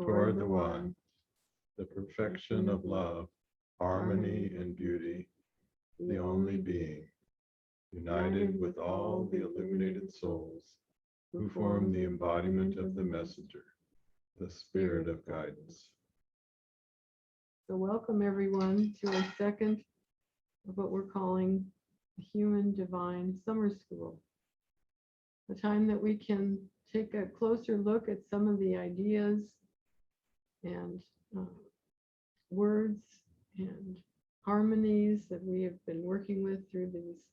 toward the One, the perfection of love, harmony and beauty, the only being, united with all the illuminated souls who form the embodiment of the messenger, the spirit of guidance. So welcome everyone to our second of what we're calling the Human Divine Summer School. A time that we can take a closer look at some of the ideas and words and harmonies that we have been working with through these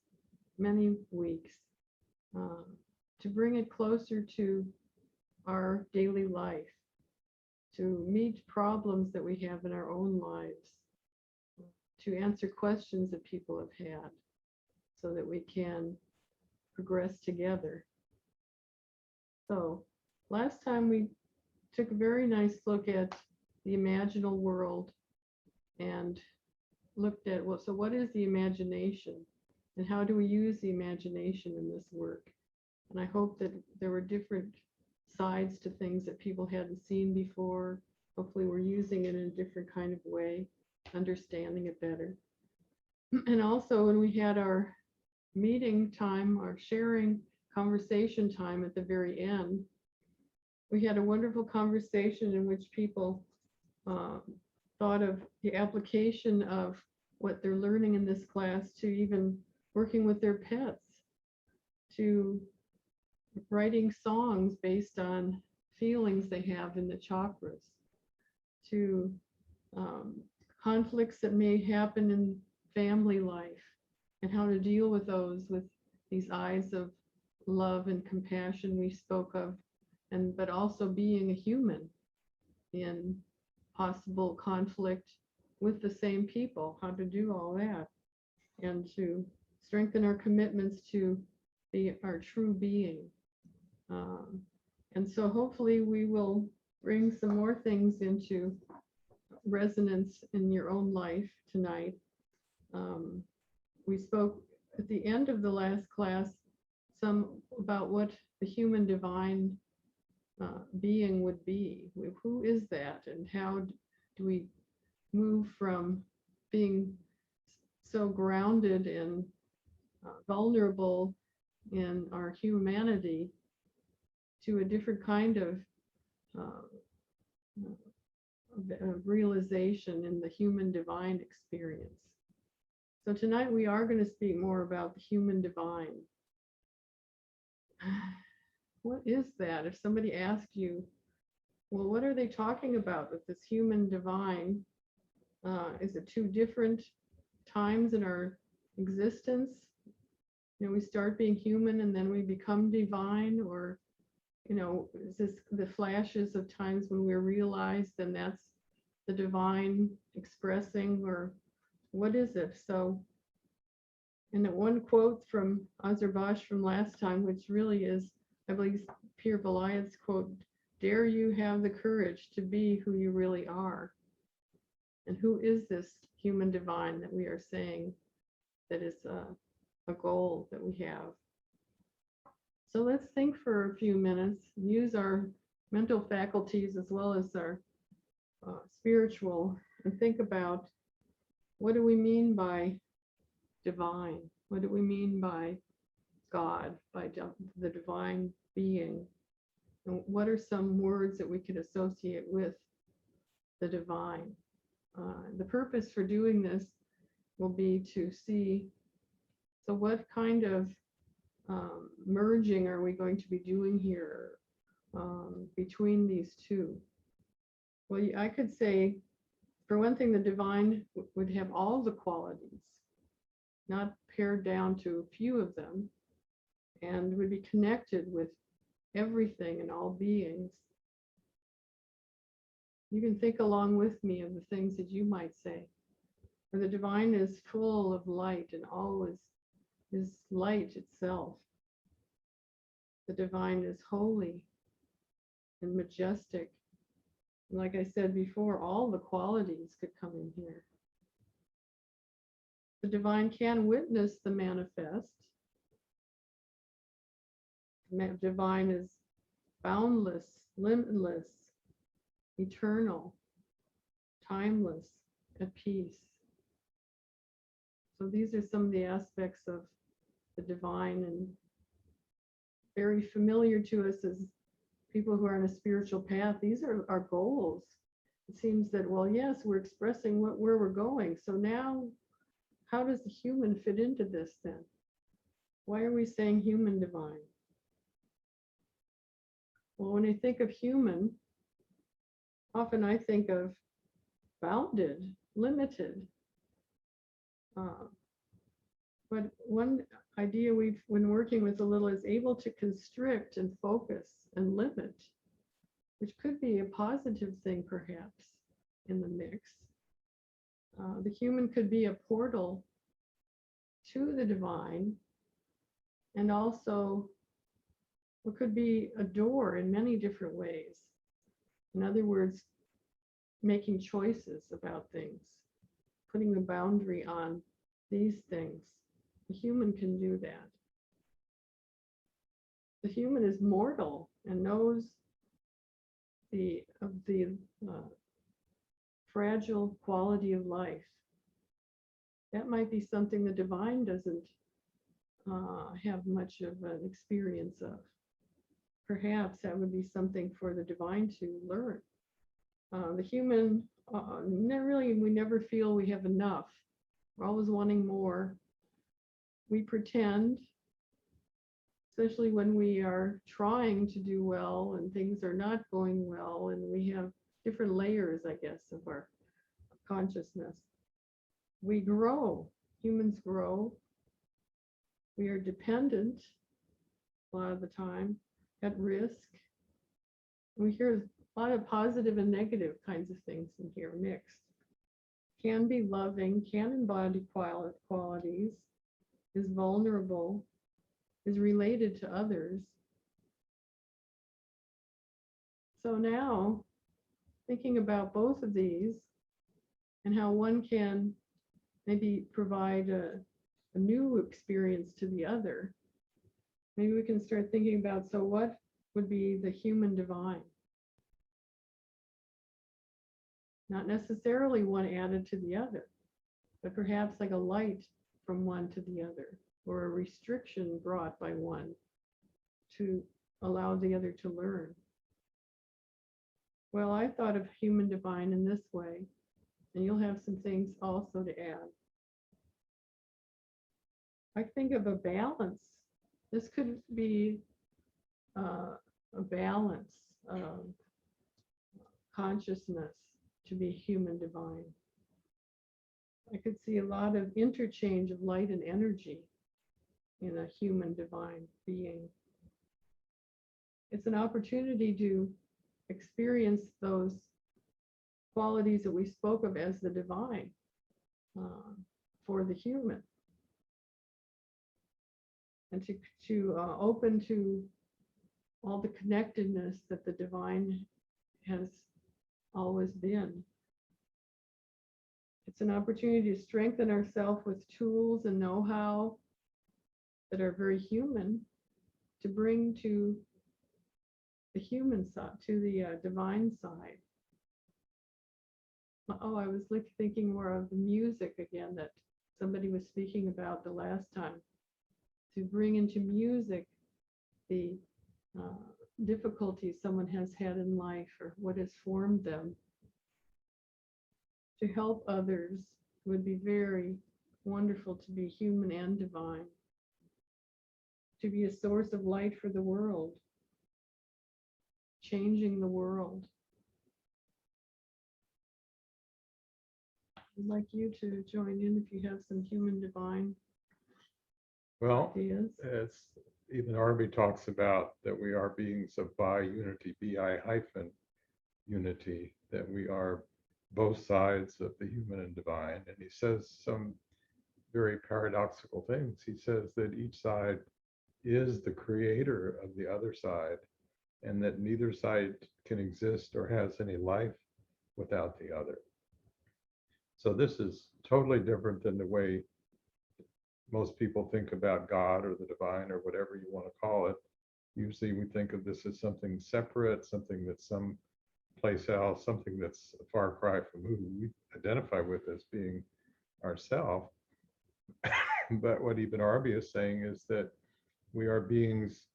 many weeks to bring it closer to our daily life, to meet problems that we have in our own lives, to answer questions that people have had so that we can progress together. So last time we took a very nice look at the imaginal world and looked at, well, so what is the imagination and how do we use the imagination in this work? And I hope that there were different sides to things that people hadn't seen before. Hopefully we're using it in a different kind of way, understanding it better. And also when we had our meeting time, our sharing conversation time at the very end, we had a wonderful conversation in which people thought of the application of what they're learning in this class to even working with their pets, to writing songs based on feelings they have in the chakras, to conflicts that may happen in family life and how to deal with those with these eyes of love and compassion we spoke of, and but also being a human in possible conflict with the same people, how to do all that, and to strengthen our commitments to be our true being. And so hopefully we will bring some more things into resonance in your own life tonight. We spoke at the end of the last class some about what the human divine being would be. Who is that, and how do we move from being so grounded and vulnerable in our humanity to a different kind of realization in the human divine experience. So tonight we are going to speak more about the human divine. What is that? If somebody asked you, well, what are they talking about with this human divine? Is it two different times in our existence? You know, we start being human and then we become divine, or, you know, is this the flashes of times when we're realized and that's the divine expressing, or what is it? So, and that one quote from Azarbash from last time, which really is, I believe, Pir Vilayat's quote, "Dare you have the courage to be who you really are?" And who is this human divine that we are saying that is a goal that we have? So let's think for a few minutes, use our mental faculties as well as our spiritual, and think about, what do we mean by divine? What do we mean by God, by the divine being? And what are some words that we could associate with the divine? The purpose for doing this will be to see, so what kind of merging are we going to be doing here between these two? Well, I could say, for one thing, the divine would have all the qualities, not pared down to a few of them, and would be connected with everything and all beings. You can think along with me of the things that you might say. For the divine is full of light and always is light itself. The divine is holy and majestic. And like I said before, all the qualities could come in here. The divine can witness the manifest. The divine is boundless, limitless, eternal, timeless, at peace. So these are some of the aspects of the divine, and very familiar to us as people who are on a spiritual path. These are our goals. It seems that, well, yes, we're expressing where we're going. So now, how does the human fit into this then? Why are we saying human divine? Well, when I think of human, often I think of bounded, limited. But one idea we've been working with a little is able to constrict and focus and limit, which could be a positive thing perhaps in the mix. The human could be a portal to the divine, and also it could be a door in many different ways. In other words, making choices about things, putting a boundary on these things. The human can do that. The human is mortal and knows the fragile quality of life. That might be something the divine doesn't have much of an experience of. Perhaps that would be something for the divine to learn. The human, we never feel we have enough. We're always wanting more. We pretend, especially when we are trying to do well and things are not going well, and we have different layers, I guess, of our consciousness. We grow. Humans grow. We are dependent a lot of the time, at risk. We hear a lot of positive and negative kinds of things in here mixed. Can be loving, can embody qualities, is vulnerable, is related to others. So now, thinking about both of these and how one can maybe provide a new experience to the other, maybe we can start thinking about, so what would be the human divine? Not necessarily one added to the other, but perhaps like a light from one to the other, or a restriction brought by one to allow the other to learn. Well, I thought of human divine in this way, and you'll have some things also to add. I think of a balance. This could be a balance of consciousness to be human divine. I could see a lot of interchange of light and energy in a human divine being. It's an opportunity to experience those qualities that we spoke of as the divine for the human, and to open to all the connectedness that the divine has always been. It's an opportunity to strengthen ourselves with tools and know-how that are very human, to bring to the human side, to the divine side. Oh, I was thinking more of the music again that somebody was speaking about the last time. To bring into music the difficulties someone has had in life, or what has formed them. To help others would be very wonderful, to be human and divine. To be a source of light for the world, changing the world. I'd like you to join in if you have some human divine ideas. It's even Arby talks about that we are beings of bi-unity, bi-unity, that we are both sides of the human and divine. And he says some very paradoxical things. He says that each side is the creator of the other side, and that neither side can exist or has any life without the other. So this is totally different than the way most people think about God or the divine or whatever you want to call it. Usually we think of this as something separate, something that's some place out something that's a far cry from who we identify with as being ourself. But what even Arby is saying is that we are beings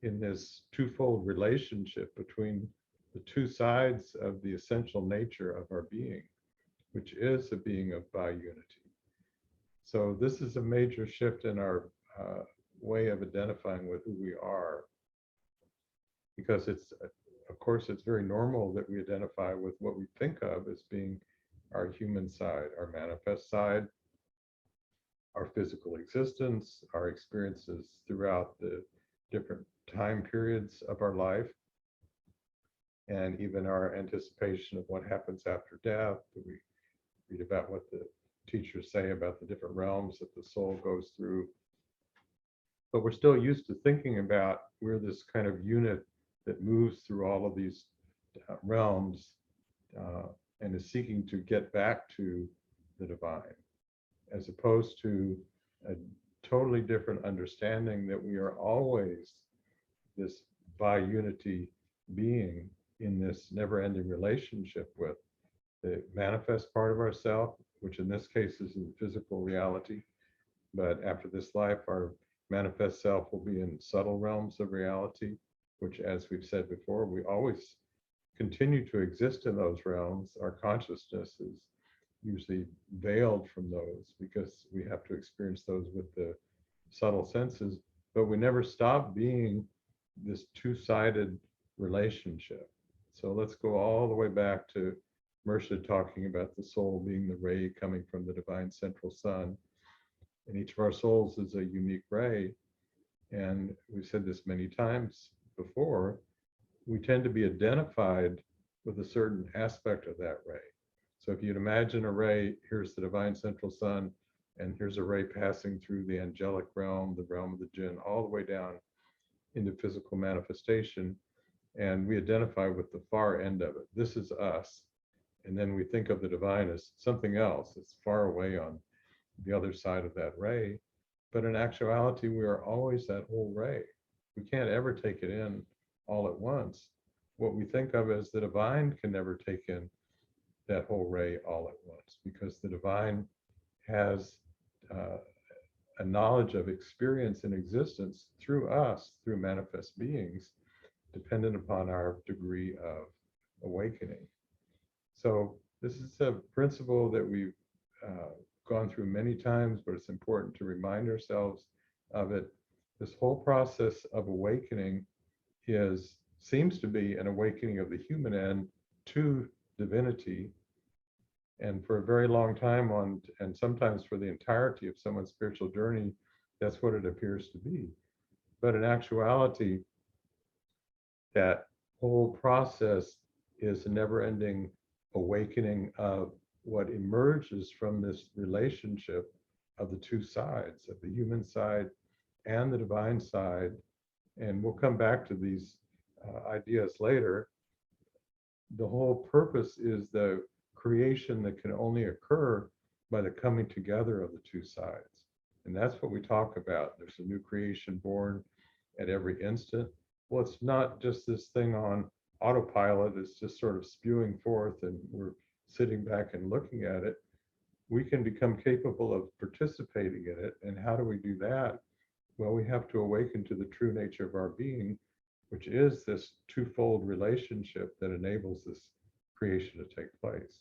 in this twofold relationship between the two sides of the essential nature of our being, which is a being of bi-unity. So this is a major shift in our way of identifying with who we are, because it's, of course, it's very normal that we identify with what we think of as being our human side, our manifest side, our physical existence, our experiences throughout the different time periods of our life, and even our anticipation of what happens after death. We read about what the teachers say about the different realms that the soul goes through. But we're still used to thinking about we're this kind of unit that moves through all of these realms and is seeking to get back to the divine, as opposed to a totally different understanding that we are always this bi-unity being in this never-ending relationship with the manifest part of ourself, which in this case is in physical reality. But after this life, our manifest self will be in subtle realms of reality, which, as we've said before, we always continue to exist in those realms. Our consciousness is usually veiled from those because we have to experience those with the subtle senses, but we never stop being this two-sided relationship. So let's go all the way back to Mercia talking about the soul being the ray coming from the divine central sun. And each of our souls is a unique ray. And we've said this many times before, we tend to be identified with a certain aspect of that ray. So if you'd imagine a ray, here's the divine central sun, and here's a ray passing through the angelic realm, the realm of the jinn, all the way down into physical manifestation. And we identify with the far end of it. This is us. And then we think of the divine as something else. It's far away on the other side of that ray. But in actuality, we are always that whole ray. We can't ever take it in all at once. What we think of as the divine can never take in that whole ray all at once, because the divine has a knowledge of experience and existence through us, through manifest beings, dependent upon our degree of awakening. So this is a principle that we've gone through many times, but it's important to remind ourselves of it. This whole process of awakening seems to be an awakening of the human end to divinity. And for a very long time and sometimes for the entirety of someone's spiritual journey, that's what it appears to be. But in actuality, that whole process is a never-ending awakening of what emerges from this relationship of the two sides, of the human side and the divine side. And we'll come back to these ideas later. The whole purpose is the creation that can only occur by the coming together of the two sides. And that's what we talk about. There's a new creation born at every instant. Well, it's not just this thing on autopilot. It's just sort of spewing forth and we're sitting back and looking at it. We can become capable of participating in it. And how do we do that? Well, we have to awaken to the true nature of our being, which is this twofold relationship that enables this creation to take place.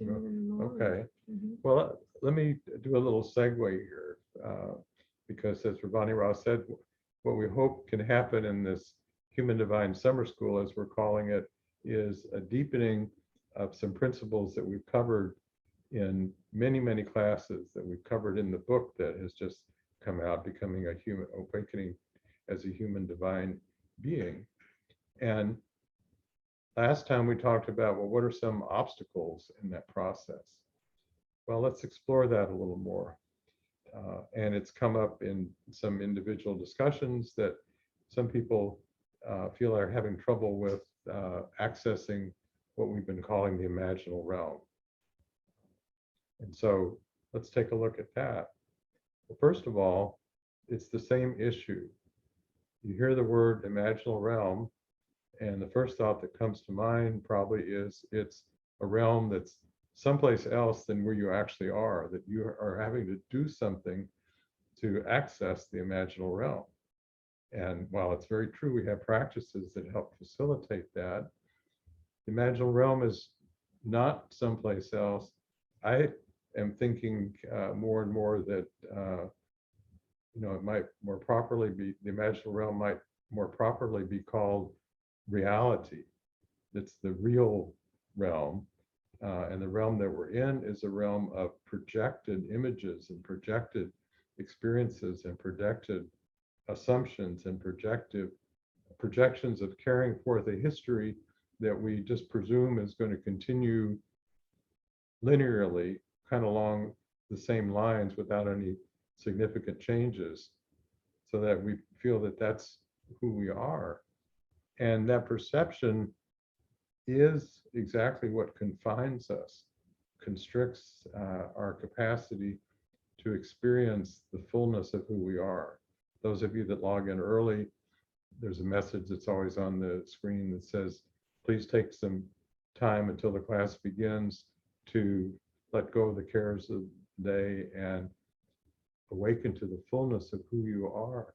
Okay. Well, let me do a little segue here, because as Ravani Rao said, what we hope can happen in this Human Divine Summer School, as we're calling it, is a deepening of some principles that we've covered in many, many classes, that we've covered in the book that has just come out, Becoming a Human, Awakening as a Human Divine Being. And last time we talked about, well, what are some obstacles in that process? Well, let's explore that a little more. And it's come up in some individual discussions that some people feel are having trouble with accessing what we've been calling the imaginal realm. And so let's take a look at that. Well, first of all, it's the same issue. You hear the word imaginal realm, and the first thought that comes to mind probably is it's a realm that's someplace else than where you actually are, that you are having to do something to access the imaginal realm. And while it's very true, we have practices that help facilitate that, the imaginal realm is not someplace else. I am thinking more and more that it might more properly be, the imaginal realm might more properly be called reality. It's the real realm. And the realm that we're in is a realm of projected images and projected experiences and projected assumptions and projections of carrying forth a history that we just presume is going to continue linearly, kind of along the same lines without any significant changes, so that we feel that that's who we are. And that perception is exactly what confines us, constricts our capacity to experience the fullness of who we are. Those of you that log in early, there's a message that's always on the screen that says, please take some time until the class begins to let go of the cares of the day and awaken to the fullness of who you are.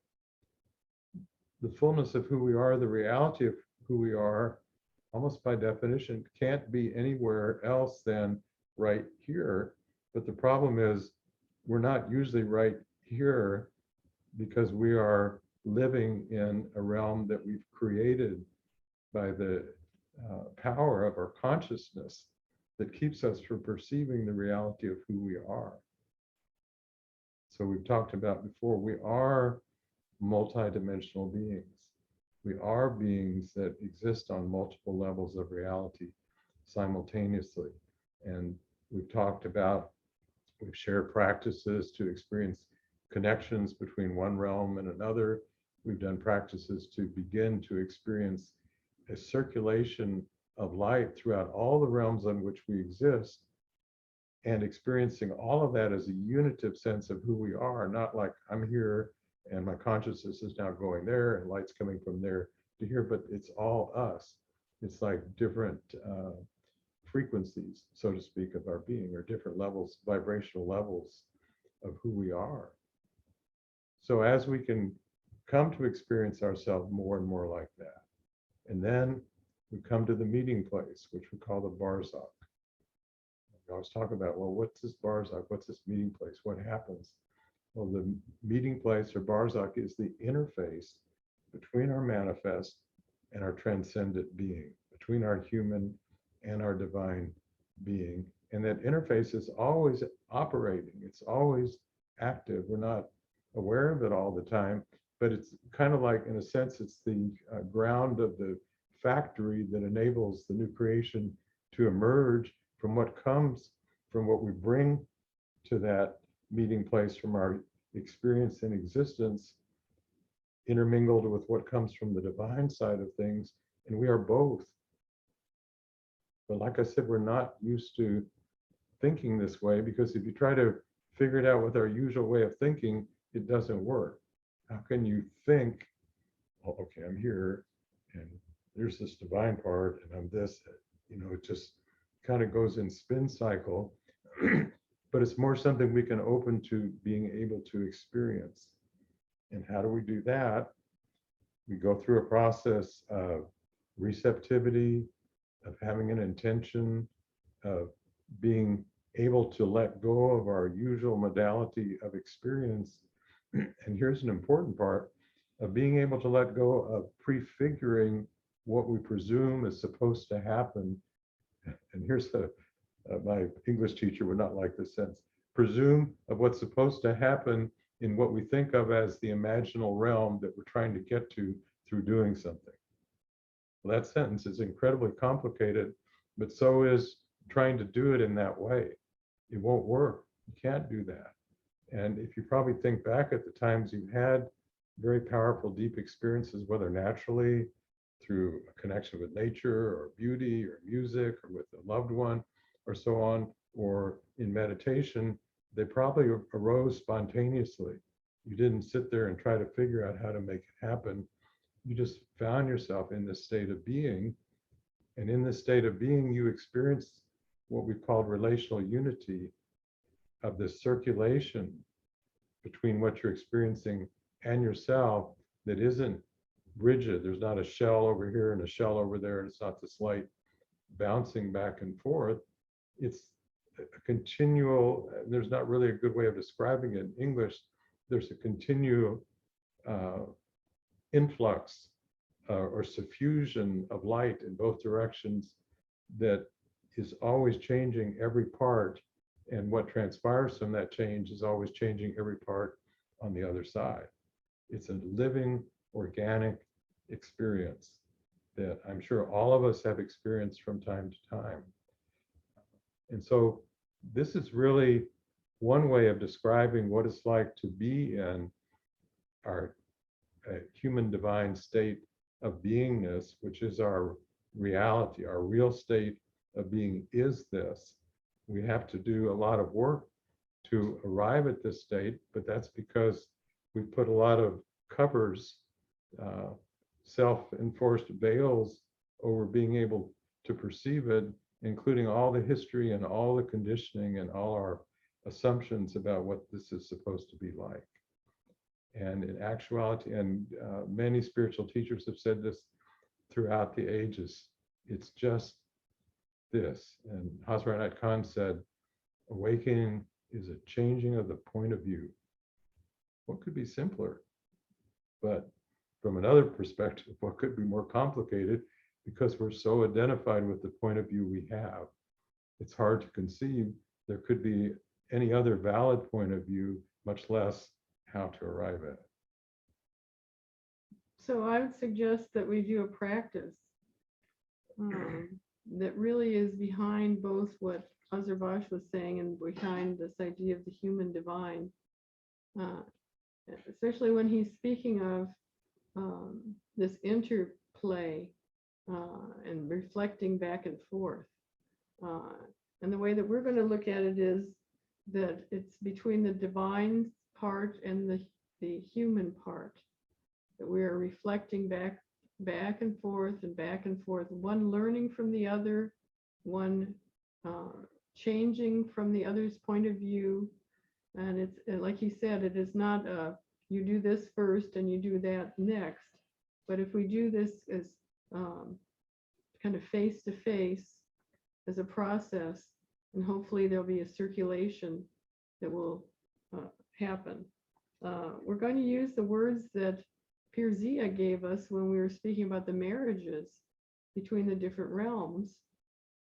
The fullness of who we are, the reality of who we are, almost by definition, can't be anywhere else than right here. But the problem is, we're not usually right here because we are living in a realm that we've created by the power of our consciousness that keeps us from perceiving the reality of who we are. So we've talked about before, we are multidimensional beings. We are beings that exist on multiple levels of reality simultaneously. And we've talked about, we've shared practices to experience connections between one realm and another. We've done practices to begin to experience a circulation of light throughout all the realms on which we exist, and experiencing all of that as a unitive sense of who we are, not like I'm here and my consciousness is now going there and light's coming from there to here, but it's all us. It's like different frequencies, so to speak, of our being, or different levels, vibrational levels of who we are. So as we can come to experience ourselves more and more like that, and then we come to the meeting place, which we call the Barzakh. We always talk about, well, what's this Barzakh? What's this meeting place? What happens? Well, the meeting place, or Barzakh, is the interface between our manifest and our transcendent being, between our human and our divine being. And that interface is always operating. It's always active. We're not aware of it all the time, but it's kind of like, in a sense, it's the ground of the factory that enables the new creation to emerge from what comes from what we bring to that meeting place from our experience in existence, intermingled with what comes from the divine side of things. And we are both. But like I said, we're not used to thinking this way, because if you try to figure it out with our usual way of thinking, it doesn't work. How can you think, oh, okay, I'm here and there's this divine part and I'm this, it just kind of goes in spin cycle. But it's more something we can open to being able to experience. And how do we do that? We go through a process of receptivity, of having an intention, of being able to let go of our usual modality of experience. And here's an important part of being able to let go of prefiguring what we presume is supposed to happen. And here's my English teacher would not like this sentence. Presume of what's supposed to happen in what we think of as the imaginal realm that we're trying to get to through doing something. Well, that sentence is incredibly complicated, but so is trying to do it in that way. It won't work. You can't do that. And if you probably think back at the times you've had very powerful, deep experiences, whether naturally, through a connection with nature or beauty or music or with a loved one or so on, or in meditation, they probably arose spontaneously. You didn't sit there and try to figure out how to make it happen. you just found yourself in this state of being. And in this state of being, you experience what we called relational unity, of this circulation between what you're experiencing and yourself that isn't rigid. There's not a shell over here and a shell over there, and it's not this light bouncing back and forth. It's a continual, there's not really a good way of describing it in English. There's a continual influx or suffusion of light in both directions that is always changing every part. And what transpires from that change is always changing every part on the other side. It's a living, organic experience that I'm sure all of us have experienced from time to time. And so this is really one way of describing what it's like to be in our human divine state of beingness, which is our reality. Our real state of being is this. We have to do a lot of work to arrive at this state, but that's because we put a lot of covers, self-enforced veils over being able to perceive it, including all the history and all the conditioning and all our assumptions about what this is supposed to be like. And in actuality, and many spiritual teachers have said this throughout the ages, it's just this. And Hazrat Khan said, awakening is a changing of the point of view. What could be simpler? But from another perspective, what could be more complicated? Because we're so identified with the point of view we have, it's hard to conceive there could be any other valid point of view, much less how to arrive at it. So I would suggest that we do a practice that really is behind both what Azarbash was saying and behind this idea of the human divine, especially when he's speaking of this interplay and reflecting back and forth. And the way that we're going to look at it is that it's between the divine part and the human part, that we are reflecting back and forth, one learning from the other, one changing from the other's point of view. And it's like he said, it is not you do this first and you do that next. But if we do this as kind of face to face as a process, and hopefully there'll be a circulation that will happen. We're going to use the words that Pirzia gave us when we were speaking about the marriages between the different realms.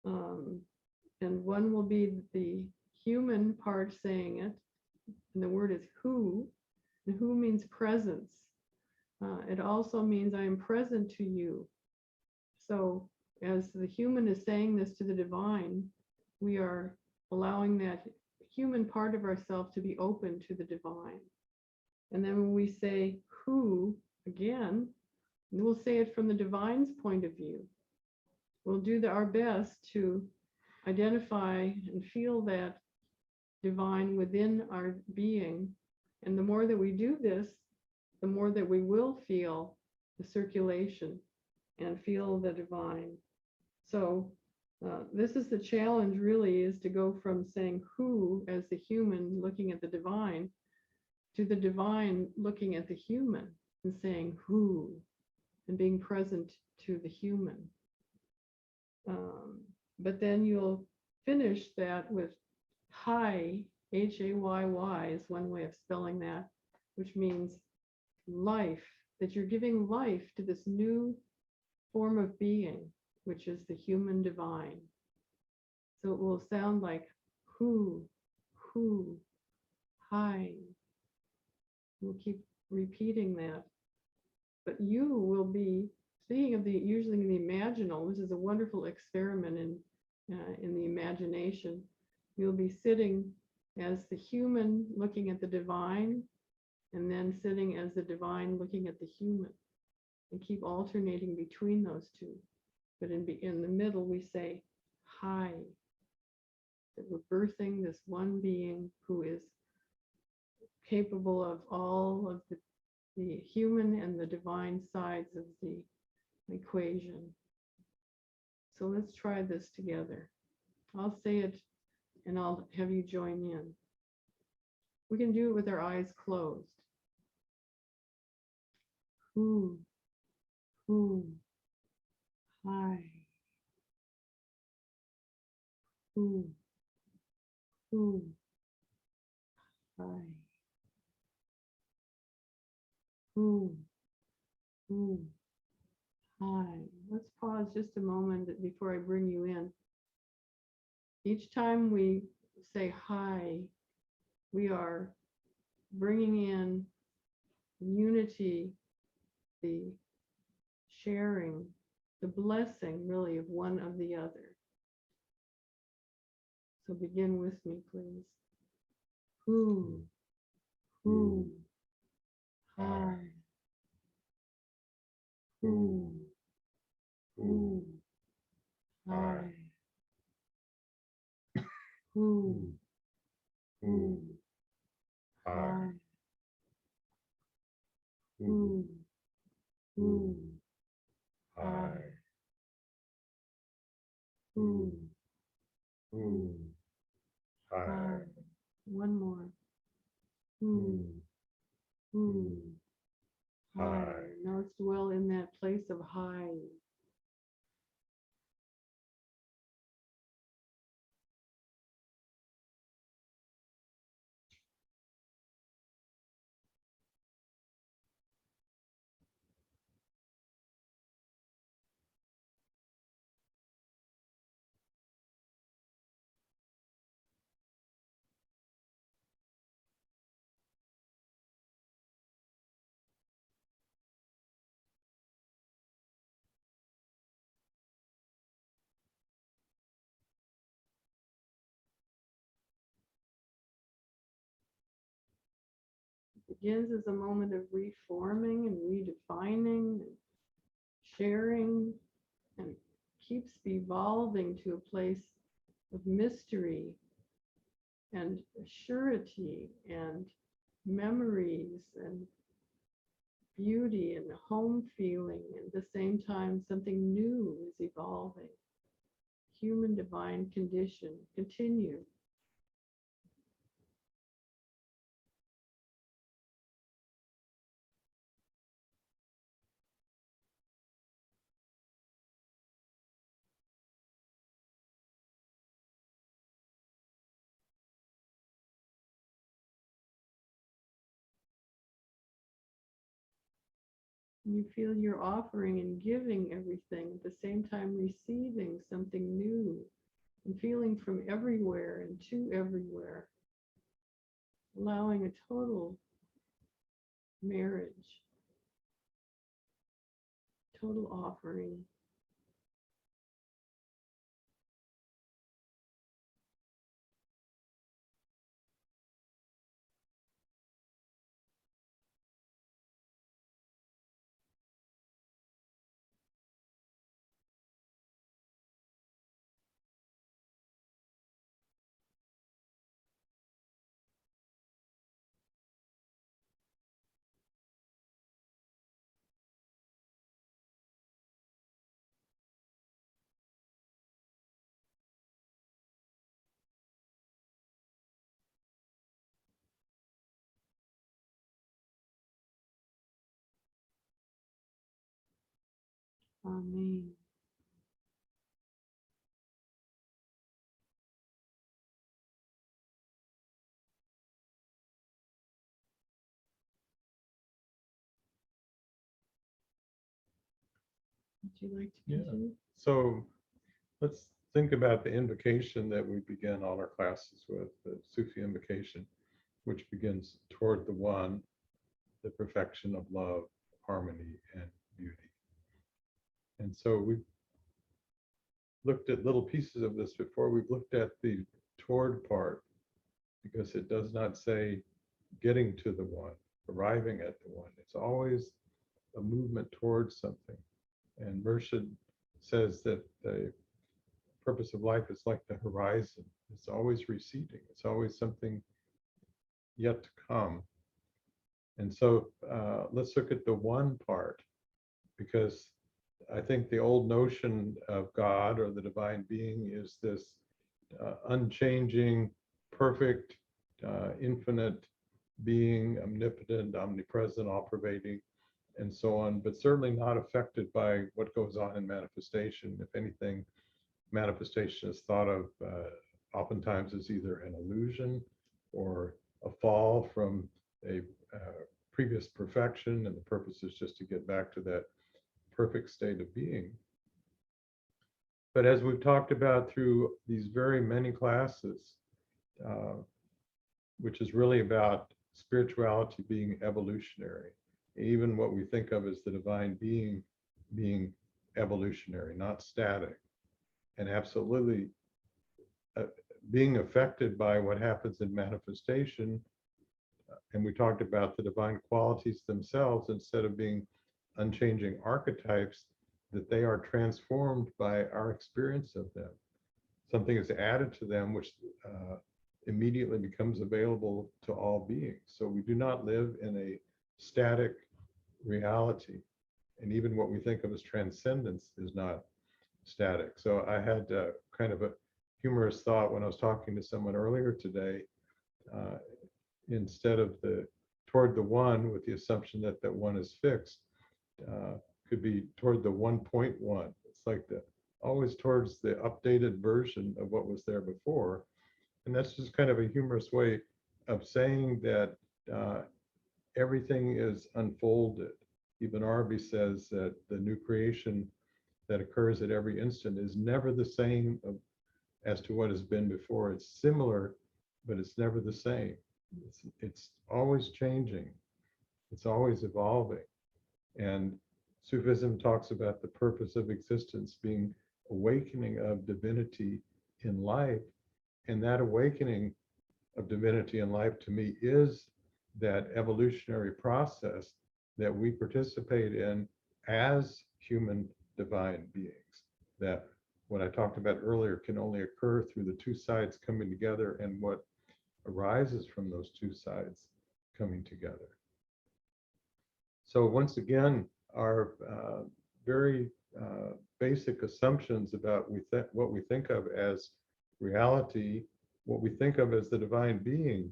And one will be the human part saying it, and the word is who, and who means presence. It also means I am present to you. So as the human is saying this to the divine, we are allowing that human part of ourselves to be open to the divine. And then when we say who, again, we'll say it from the divine's point of view. We'll do our best to identify and feel that divine within our being. And the more that we do this, the more that we will feel the circulation and feel the divine. So this is the challenge, really, is to go from saying who as the human looking at the divine to the divine looking at the human and saying who and being present to the human. But then you'll finish that with Hayy, Hayy is one way of spelling that, which means life, that you're giving life to this new form of being, which is the human divine. So it will sound like who, Hayy. We'll keep repeating that. But you will be, speaking of using the imaginal, this is a wonderful experiment in the imagination. You'll be sitting as the human looking at the divine, and then sitting as the divine looking at the human, and keep alternating between those two. But in the middle, we say Hayy, that we're birthing this one being who is capable of all of the the human and the divine sides of the equation. So let's try this together. I'll say it and I'll have you join in. We can do it with our eyes closed. Who, hi, who, hi, who, hi. Let's pause just a moment before I bring you in. Each time we say hi, we are bringing in unity, the sharing, the blessing really of one of the other. So begin with me, please. Who, hi, who, hi, who, hi, who, hi, who, hi. One more. Who, hi. Now let's dwell in that place of high. It begins as a moment of reforming and redefining and sharing, and keeps evolving to a place of mystery and surety and memories and beauty and home feeling. And at the same time, something new is evolving. Human divine condition. Continue. You feel you're offering and giving everything, at the same time receiving something new and feeling from everywhere and to everywhere, allowing a total marriage, total offering. Amen. Would you like to continue? So let's think about the invocation that we begin all our classes with, the Sufi invocation, which begins toward the one, the perfection of love, harmony, and beauty. And so we've looked at little pieces of this before. We've looked at the toward part, because it does not say getting to the one, arriving at the one. It's always a movement towards something. And Murshid says that the purpose of life is like the horizon. It's always receding. It's always something yet to come. And so let's look at the one part, because I think the old notion of God or the divine being is this unchanging, perfect, infinite being, omnipotent, omnipresent, all pervading, and so on, but certainly not affected by what goes on in manifestation. If anything, manifestation is thought of oftentimes as either an illusion or a fall from a previous perfection, and the purpose is just to get back to that perfect state of being. But as we've talked about through these very many classes, uh, which is really about spirituality being evolutionary, even what we think of as the divine being evolutionary, not static, and absolutely being affected by what happens in manifestation. And we talked about the divine qualities themselves, instead of being unchanging archetypes, that they are transformed by our experience of them. Something is added to them, which immediately becomes available to all beings. So we do not live in a static reality. And even what we think of as transcendence is not static. So I had kind of a humorous thought when I was talking to someone earlier today. Instead of the toward the one, with the assumption that that one is fixed, could be toward the 1.1. It's like the always towards the updated version of what was there before. And that's just kind of a humorous way of saying that everything is unfolded. Even Arby says that the new creation that occurs at every instant is never the same as to what has been before. It's similar, but it's never the same. It's always changing. It's always evolving. And Sufism talks about the purpose of existence being awakening of divinity in life. And that awakening of divinity in life, to me, is that evolutionary process that we participate in as human divine beings. That what I talked about earlier can only occur through the two sides coming together and what arises from those two sides coming together. So once again, our very basic assumptions about what we think of as reality, what we think of as the divine being,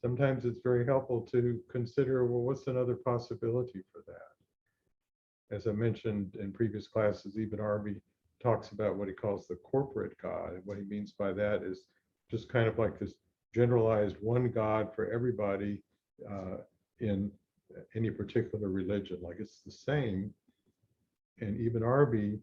sometimes it's very helpful to consider, well, what's another possibility for that? As I mentioned in previous classes, even Arby talks about what he calls the corporate God. And what he means by that is just kind of like this generalized one God for everybody in any particular religion, like it's the same. And even Arby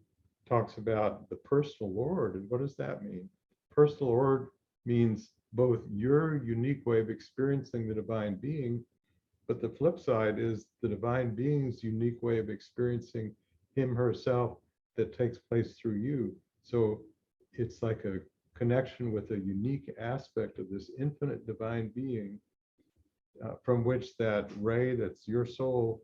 talks about the personal Lord. And what does that mean? Personal Lord means both your unique way of experiencing the divine being, but the flip side is the divine being's unique way of experiencing him, herself, that takes place through you. So it's like a connection with a unique aspect of this infinite divine being, from which that ray that's your soul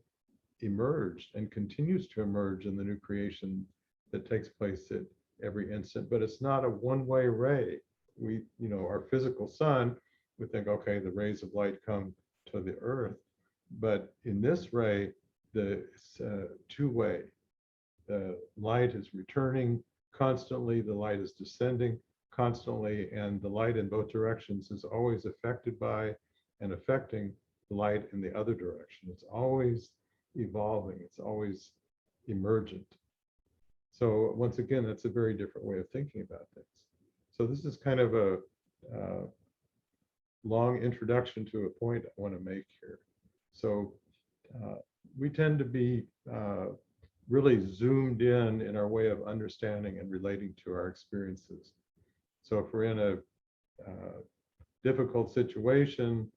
emerged and continues to emerge in the new creation that takes place at every instant. But it's not a one-way ray. We, our physical sun, we think, okay, the rays of light come to the earth. But in this ray, it's two-way. The light is returning constantly, the light is descending constantly, and the light in both directions is always affected by and affecting the light in the other direction. It's always evolving, it's always emergent. So once again, that's a very different way of thinking about things. So this is kind of a long introduction to a point I want to make here. So we tend to be really zoomed in our way of understanding and relating to our experiences. So if we're in a difficult situation,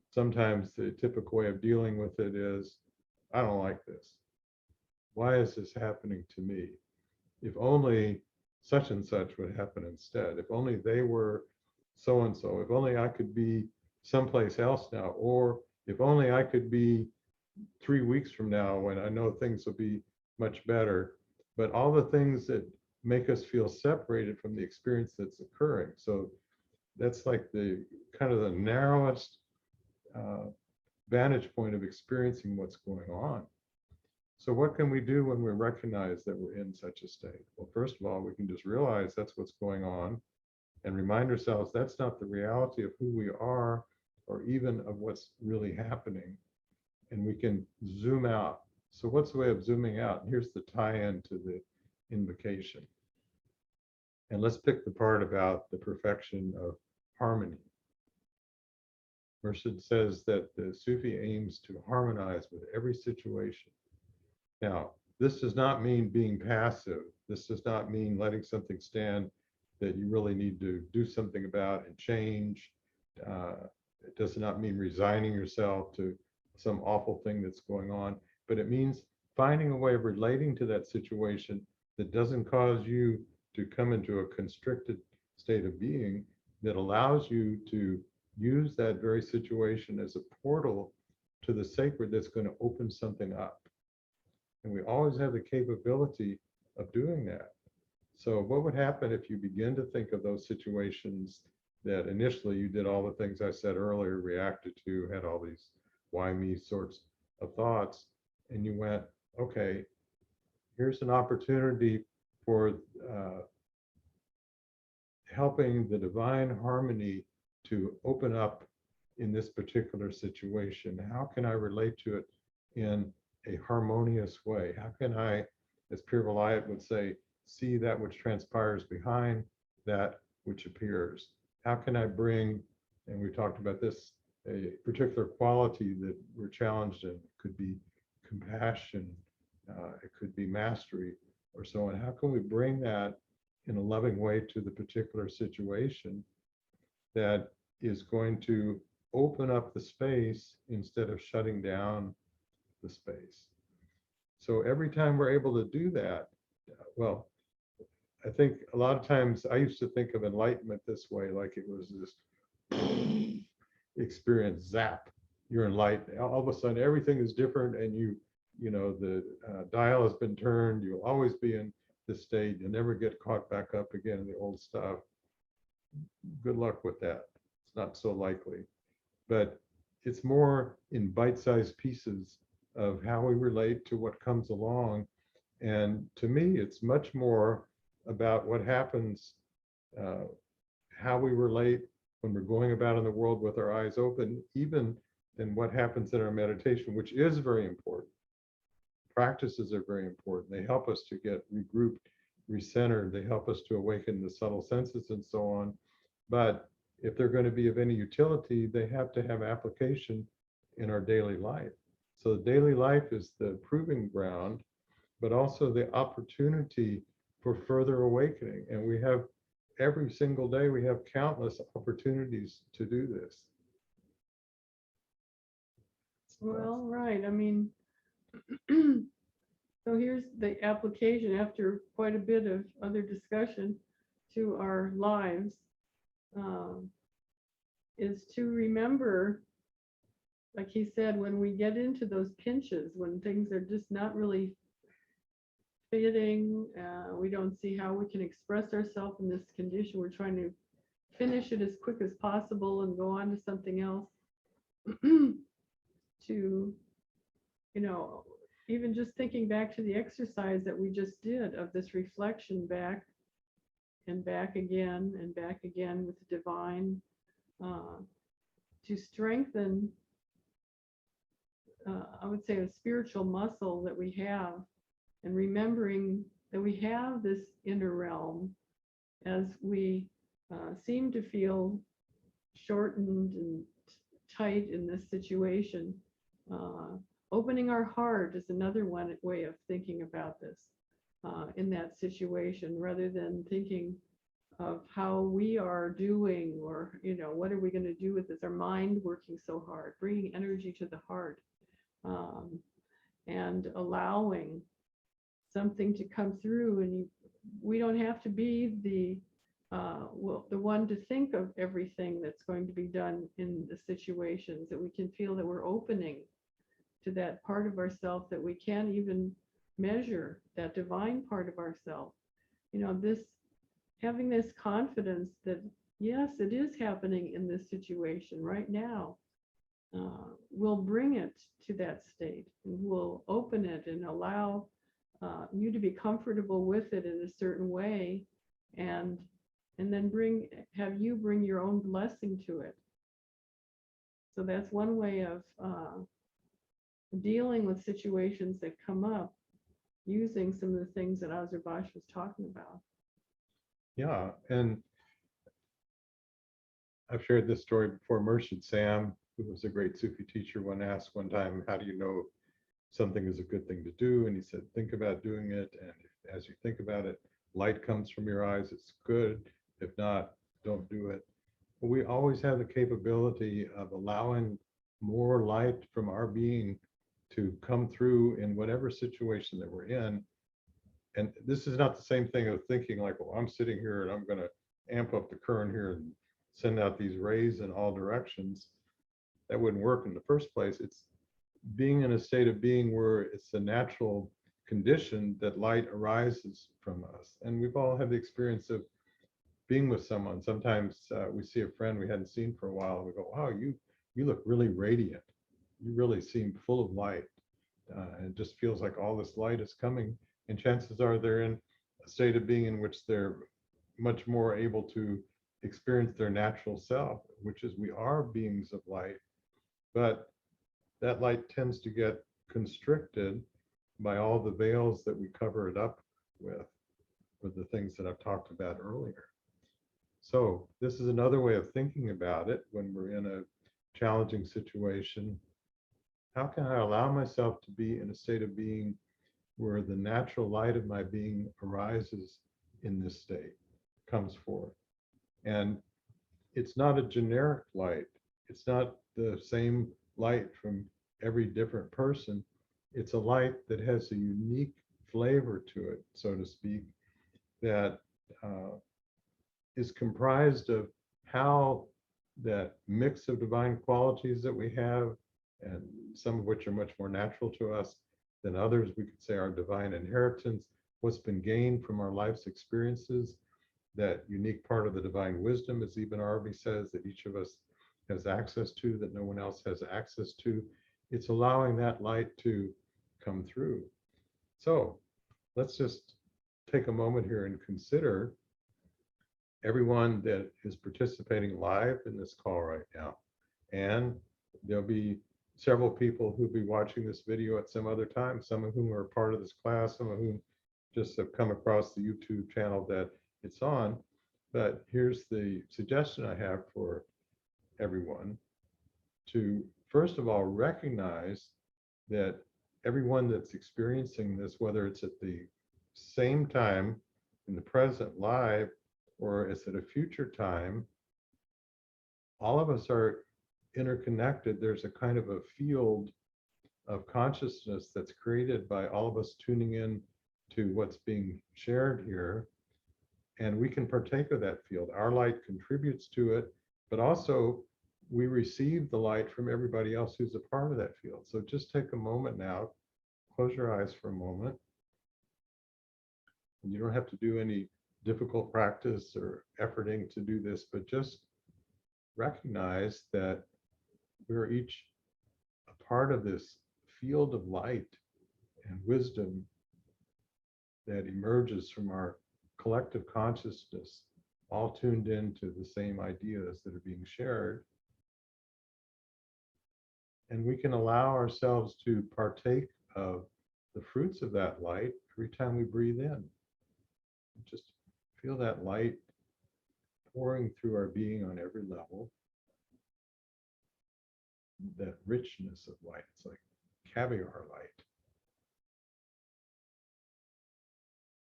sometimes the typical way of dealing with it is, I don't like this. Why is this happening to me? If only such and such would happen instead. If only they were so and so. If only I could be someplace else now. Or if only I could be 3 weeks from now when I know things will be much better. But all the things that make us feel separated from the experience that's occurring. So that's like the kind of the narrowest vantage point of experiencing what's going on. So what can we do when we recognize that we're in such a state? Well, first of all, we can just realize that's what's going on and remind ourselves that's not the reality of who we are or even of what's really happening. And we can zoom out. So what's the way of zooming out? Here's the tie-in to the invocation. And let's pick the part about the perfection of harmony. Murshid says that the Sufi aims to harmonize with every situation. Now, this does not mean being passive. This does not mean letting something stand that you really need to do something about and change. It does not mean resigning yourself to some awful thing that's going on, but it means finding a way of relating to that situation that doesn't cause you to come into a constricted state of being, that allows you to use that very situation as a portal to the sacred that's going to open something up. And we always have the capability of doing that. So what would happen if you begin to think of those situations that initially you did all the things I said earlier, reacted to, had all these why me sorts of thoughts, and you went, okay, here's an opportunity for helping the divine harmony to open up in this particular situation. How can I relate to it in a harmonious way? How can I, as Pir Vilayat would say, see that which transpires behind that which appears? How can I bring, and we talked about this, a particular quality that we're challenged in? It could be compassion, it could be mastery, or so on. How can we bring that in a loving way to the particular situation that is going to open up the space instead of shutting down the space? So every time we're able to do that, well, I think a lot of times I used to think of enlightenment this way, like it was this experience, zap, you're enlightened. All of a sudden, everything is different, and you know, the dial has been turned. You'll always be in this state. You'll never get caught back up again in the old stuff. Good luck with that. It's not so likely. But it's more in bite-sized pieces of how we relate to what comes along. And to me, it's much more about what happens, how we relate when we're going about in the world with our eyes open, even than what happens in our meditation, which is very important. Practices are very important. They help us to get regrouped, recentered. They help us to awaken the subtle senses and so on. But if they're going to be of any utility, they have to have application in our daily life. So the daily life is the proving ground, but also the opportunity for further awakening. And we have, every single day, we have countless opportunities to do this. Well, right. I mean, so here's the application after quite a bit of other discussion to our lives, is to remember, like he said, when we get into those pinches, when things are just not really fitting, we don't see how we can express ourselves in this condition. We're trying to finish it as quick as possible and go on to something else. To, you know, even just thinking back to the exercise that we just did of this reflection back and back again and back again with the divine, to strengthen, I would say, a spiritual muscle that we have, and remembering that we have this inner realm as we seem to feel shortened and tight in this situation. Opening our heart is another way of thinking about this in that situation, rather than thinking of how we are doing, or, you know, what are we going to do with this? Our mind working so hard, bringing energy to the heart, and allowing something to come through. And we don't have to be the one to think of everything that's going to be done in the situations, that we can feel that we're opening to that part of ourselves that we can't even measure, that divine part of ourselves. You know, this, having this confidence that yes, it is happening in this situation right now. We'll bring it to that state. And we'll open it and allow you to be comfortable with it in a certain way, and then have you bring your own blessing to it. So that's one way of dealing with situations that come up, using some of the things that Azurbash was talking about. Yeah, and I've shared this story before. Murshid Sam, who was a great Sufi teacher, when asked one time, how do you know something is a good thing to do? And he said, think about doing it. And as you think about it, light comes from your eyes, it's good. If not, don't do it. But we always have the capability of allowing more light from our being to come through in whatever situation that we're in. And this is not the same thing of thinking like, well, I'm sitting here and I'm going to amp up the current here and send out these rays in all directions. That wouldn't work in the first place. It's being in a state of being where it's a natural condition that light arises from us. And we've all had the experience of being with someone. Sometimes we see a friend we hadn't seen for a while, and we go, wow, you look really radiant. You really seem full of light. And it just feels like all this light is coming. And chances are they're in a state of being in which they're much more able to experience their natural self, which is we are beings of light. But that light tends to get constricted by all the veils that we cover it up with the things that I've talked about earlier. So this is another way of thinking about it when we're in a challenging situation. How can I allow myself to be in a state of being where the natural light of my being arises in this state, comes forth? And it's not a generic light. It's not the same light from every different person. It's a light that has a unique flavor to it, so to speak, that is comprised of how that mix of divine qualities that we have, and some of which are much more natural to us than others. We could say our divine inheritance, what's been gained from our life's experiences, that unique part of the divine wisdom, as Ibn Arabi says, that each of us has access to, that no one else has access to. It's allowing that light to come through. So let's just take a moment here and consider everyone that is participating live in this call right now. And there'll be several people who'll be watching this video at some other time, some of whom are part of this class, some of whom just have come across the YouTube channel that it's on. But here's the suggestion I have for everyone: to first of all recognize that everyone that's experiencing this, whether it's at the same time in the present live or it's at a future time, all of us are interconnected. There's a kind of a field of consciousness that's created by all of us tuning in to what's being shared here. And we can partake of that field. Our light contributes to it, but also we receive the light from everybody else who's a part of that field. So just take a moment now, close your eyes for a moment. And you don't have to do any difficult practice or efforting to do this, but just recognize that we're each a part of this field of light and wisdom that emerges from our collective consciousness, all tuned into the same ideas that are being shared. And we can allow ourselves to partake of the fruits of that light every time we breathe in. Just feel that light pouring through our being on every level. That richness of light. It's like caviar light.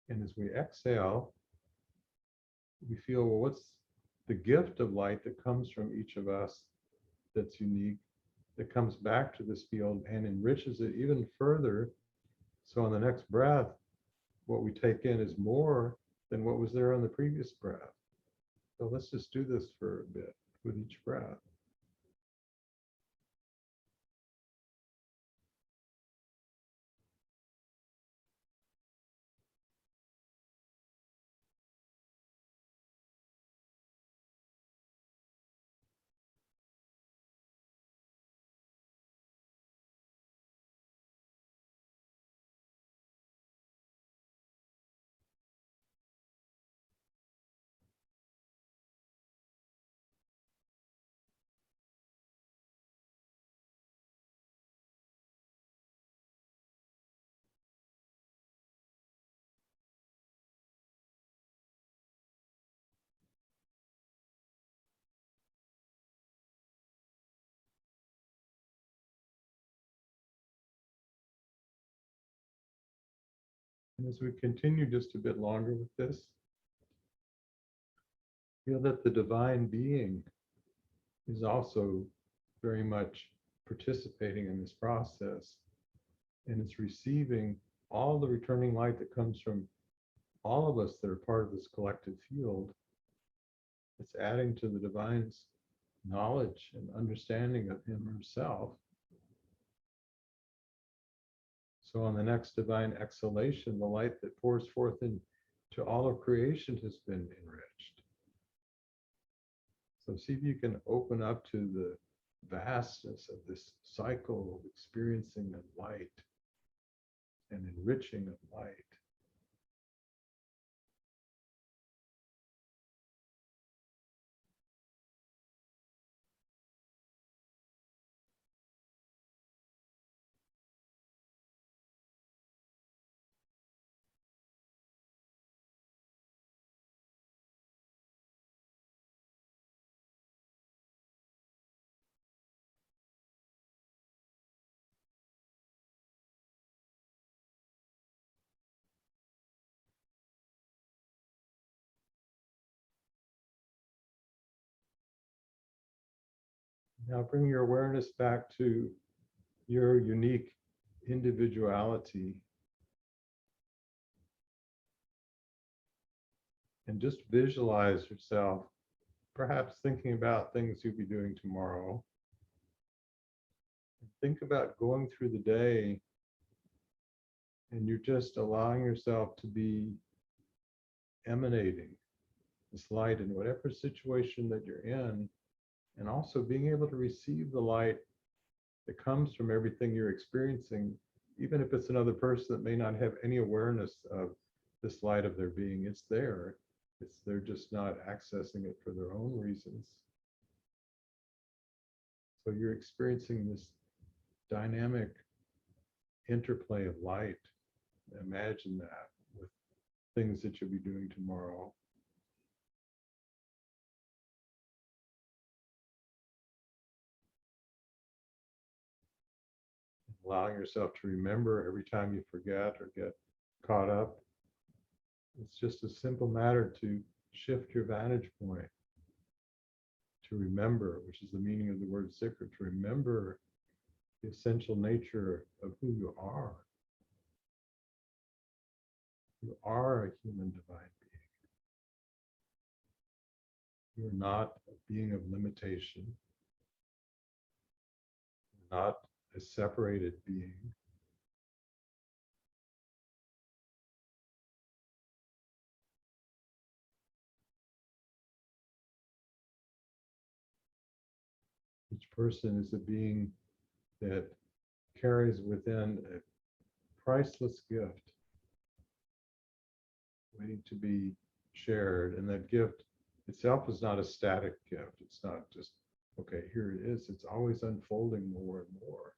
And as we exhale, we feel, well, what's the gift of light that comes from each of us that's unique, that comes back to this field and enriches it even further. So on the next breath, what we take in is more than what was there on the previous breath. So let's just do this for a bit with each breath. And as we continue just a bit longer with this, feel that the divine being is also very much participating in this process, and it's receiving all the returning light that comes from all of us that are part of this collective field. It's adding to the divine's knowledge and understanding of him himself. So on the next divine exhalation, the light that pours forth into all of creation has been enriched. So see if you can open up to the vastness of this cycle of experiencing of light and enriching of light. Now bring your awareness back to your unique individuality and just visualize yourself, perhaps thinking about things you'll be doing tomorrow. Think about going through the day and you're just allowing yourself to be emanating this light in whatever situation that you're in, and also being able to receive the light that comes from everything you're experiencing, even if it's another person that may not have any awareness of this light of their being. It's there. They're just not accessing it for their own reasons. So you're experiencing this dynamic interplay of light. Imagine that with things that you'll be doing tomorrow. Allowing yourself to remember every time you forget or get caught up. It's just a simple matter to shift your vantage point, to remember, which is the meaning of the word sikr, to remember the essential nature of who you are. You are a human divine being. You're not a being of limitation. You're not a separated being. Each person is a being that carries within a priceless gift waiting to be shared. And that gift itself is not a static gift. It's not just, okay, here it is. It's always unfolding more and more,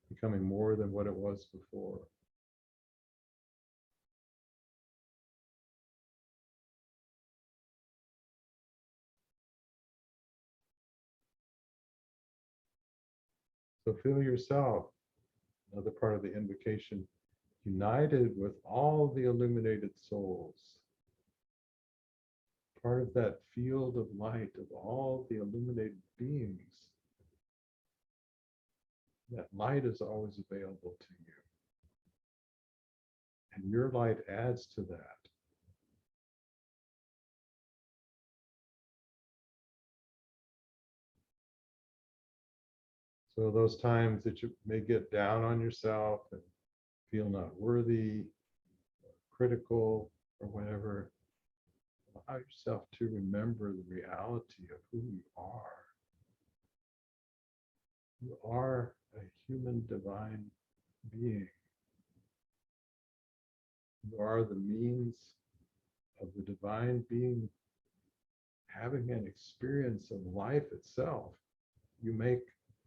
becoming more than what it was before. So feel yourself, another part of the invocation, united with all the illuminated souls, part of that field of light of all the illuminated beings. That light is always available to you. And your light adds to that. So those times that you may get down on yourself and feel not worthy, critical, or whatever, allow yourself to remember the reality of who you are. You are a human divine being. You are the means of the divine being having an experience of life itself. You make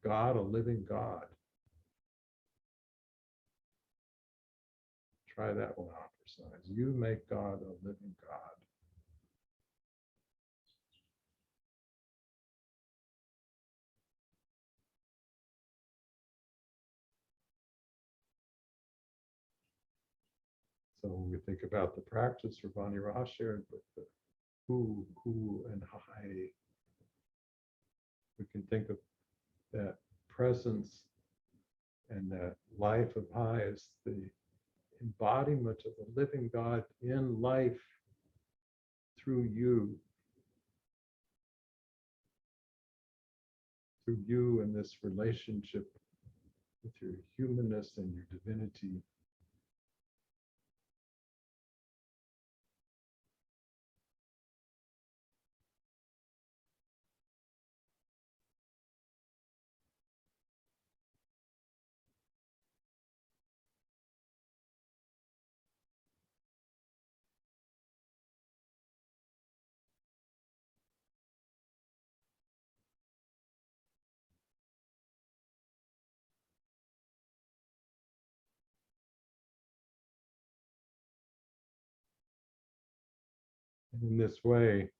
God a living God. Try that one out for size. You make God a living God. So when we think about the practice Ravani Ra shared with the who, and high, we can think of that presence and that life of high as the embodiment of the living God in life through you in this relationship with your humanness and your divinity. And in this way,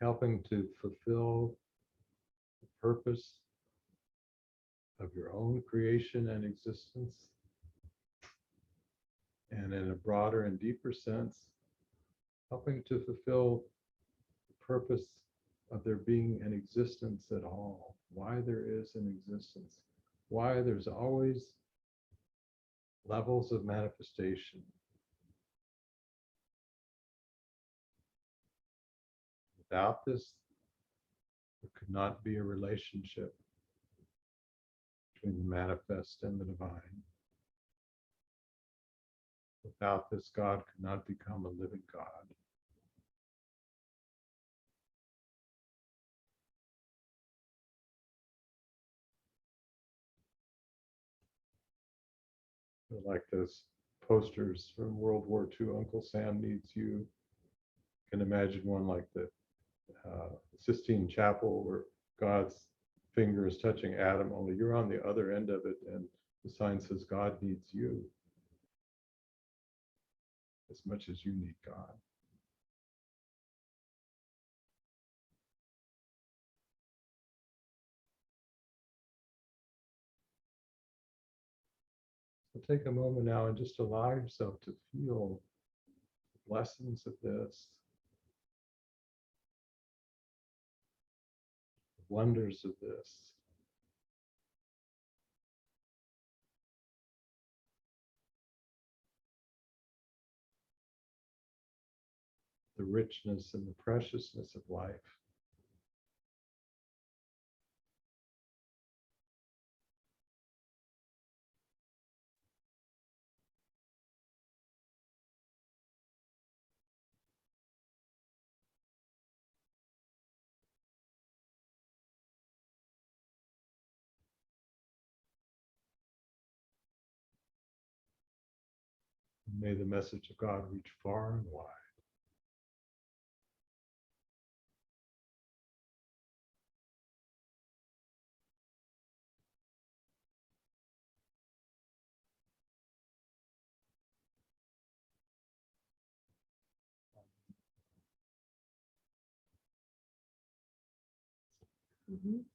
helping to fulfill the purpose of your own creation and existence, and in a broader and deeper sense, helping to fulfill the purpose of there being an existence at all, why there is an existence, why there's always levels of manifestation. Without this, there could not be a relationship between the manifest and the divine. Without this, God could not become a living God. Like those posters from World War II, Uncle Sam Needs You. You can imagine one like the Sistine Chapel where God's finger is touching Adam, only you're on the other end of it, and the sign says God needs you as much as you need God. So take a moment now and just allow yourself to feel the blessings of this, the wonders of this. The richness and the preciousness of life. And may the message of God reach far and wide. Mhm.